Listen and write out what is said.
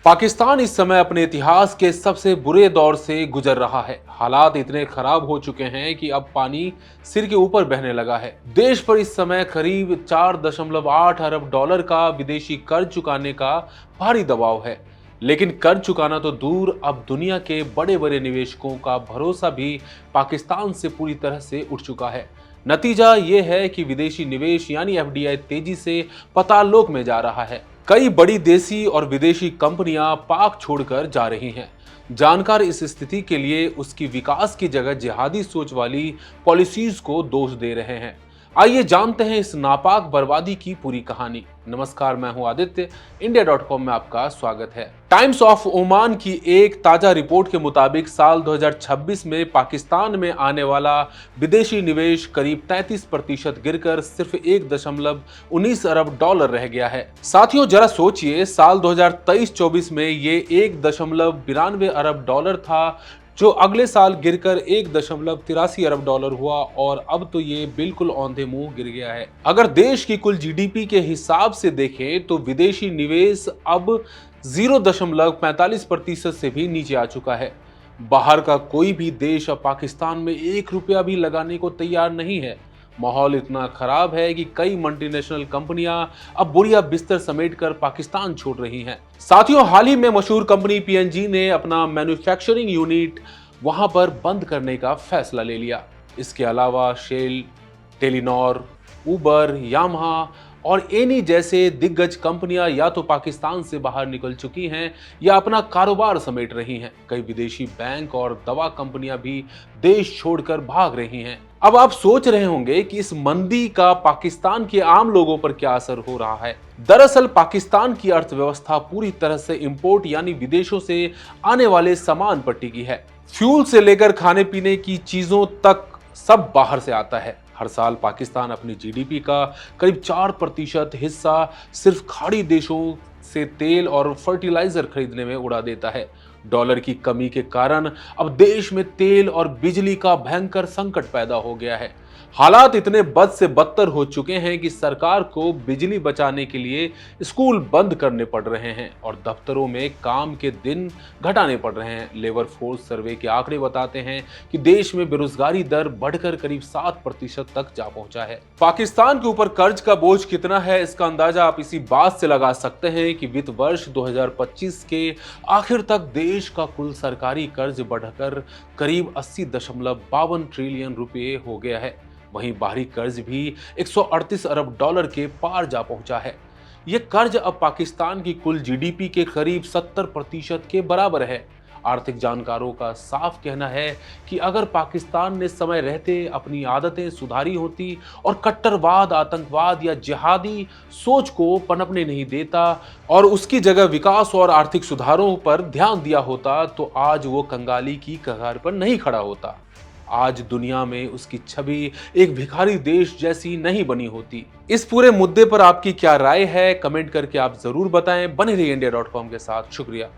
पाकिस्तान इस समय अपने इतिहास के सबसे बुरे दौर से गुजर रहा है। हालात इतने खराब हो चुके हैं कि अब पानी सिर के ऊपर बहने लगा है। देश पर इस समय करीब 4.8 अरब डॉलर का विदेशी कर्ज चुकाने का भारी दबाव है। लेकिन कर्ज चुकाना तो दूर, अब दुनिया के बड़े बड़े निवेशकों का भरोसा भी पाकिस्तान से पूरी तरह से उठ चुका है। नतीजा ये है कि विदेशी निवेश यानी एफडीआई तेजी से पाताललोक में जा रहा है। कई बड़ी देसी और विदेशी कंपनियां पाक छोड़कर जा रही हैं। जानकार इस स्थिति के लिए उसकी विकास की जगह जिहादी सोच वाली पॉलिसीज को दोष दे रहे हैं। आइए जानते हैं इस नापाक बर्बादी की पूरी कहानी। नमस्कार, मैं हूं आदित्य। इंडिया.com में आपका स्वागत है। टाइम्स ऑफ ओमान की एक ताजा रिपोर्ट के मुताबिक साल 2026 में पाकिस्तान में आने वाला विदेशी निवेश करीब 33% गिरकर सिर्फ 1.19 अरब डॉलर रह गया है। साथियों, जरा सोचिए, साल 2023-24 में ये 1.92 अरब डॉलर था, जो अगले साल गिरकर 1.83 अरब डॉलर हुआ और अब तो ये बिल्कुल औंधे मुंह गिर गया है। अगर देश की कुल जीडीपी के हिसाब से देखें तो विदेशी निवेश अब 0.45% से भी नीचे आ चुका है। बाहर का कोई भी देश अब पाकिस्तान में 1 रुपया भी लगाने को तैयार नहीं है। माहौल इतना खराब है कि कई मल्टीनेशनल कंपनियां अब बोरिया बिस्तर समेटकर पाकिस्तान छोड़ रही हैं। साथियों, हाल ही में मशहूर कंपनी पीएनजी ने अपना मैन्युफैक्चरिंग यूनिट वहां पर बंद करने का फैसला ले लिया। इसके अलावा शेल, टेलीनॉर, उबर, यामाहा और एनी जैसे दिग्गज कंपनियां या तो पाकिस्तान से बाहर निकल चुकी हैं या अपना कारोबार समेट रही हैं। कई विदेशी बैंक और दवा कंपनियां भी देश छोड़कर भाग रही हैं। अब आप सोच रहे होंगे कि इस मंदी का पाकिस्तान के आम लोगों पर क्या असर हो रहा है। दरअसल पाकिस्तान की अर्थव्यवस्था पूरी तरह से इंपोर्ट यानी विदेशों से आने वाले सामान पर टिकी है। फ्यूल से लेकर खाने पीने की चीजों तक सब बाहर से आता है। हर साल पाकिस्तान अपनी जीडीपी का करीब 4% हिस्सा सिर्फ खाड़ी देशों से तेल और फर्टिलाइजर खरीदने में उड़ा देता है। डॉलर की कमी के कारण अब देश में तेल और बिजली का भयंकर संकट पैदा हो गया है। हालात इतने बद से बदतर हो चुके हैं कि सरकार को बिजली बचाने के लिए स्कूल बंद करने पड़ रहे हैं और दफ्तरों में काम के दिन घटाने पड़ रहे हैं। लेबर फोर्स सर्वे के आंकड़े बताते हैं कि देश में बेरोजगारी दर बढ़कर करीब 7% तक जा पहुंचा है। पाकिस्तान के ऊपर कर्ज का बोझ कितना है, इसका अंदाजा आप इसी बात से लगा सकते हैं कि वित्त वर्ष 2025 के आखिर तक देश का कुल सरकारी कर्ज बढ़कर करीब 80.52 ट्रिलियन रुपए हो गया है। वहीं बाहरी कर्ज भी 138 अरब डॉलर के पार जा पहुंचा है। यह कर्ज अब पाकिस्तान की कुल जीडीपी के करीब 70% के बराबर है। आर्थिक जानकारों का साफ कहना है कि अगर पाकिस्तान ने समय रहते अपनी आदतें सुधारी होती और कट्टरवाद, आतंकवाद या जिहादी सोच को पनपने नहीं देता और उसकी जगह विकास और आर्थिक सुधारों पर ध्यान दिया होता, तो आज वो कंगाली की कगार पर नहीं खड़ा होता। आज दुनिया में उसकी छवि एक भिखारी देश जैसी नहीं बनी होती। इस पूरे मुद्दे पर आपकी क्या राय है, कमेंट करके आप जरूर बताएं। बने रहिए इंडिया.com के साथ। शुक्रिया।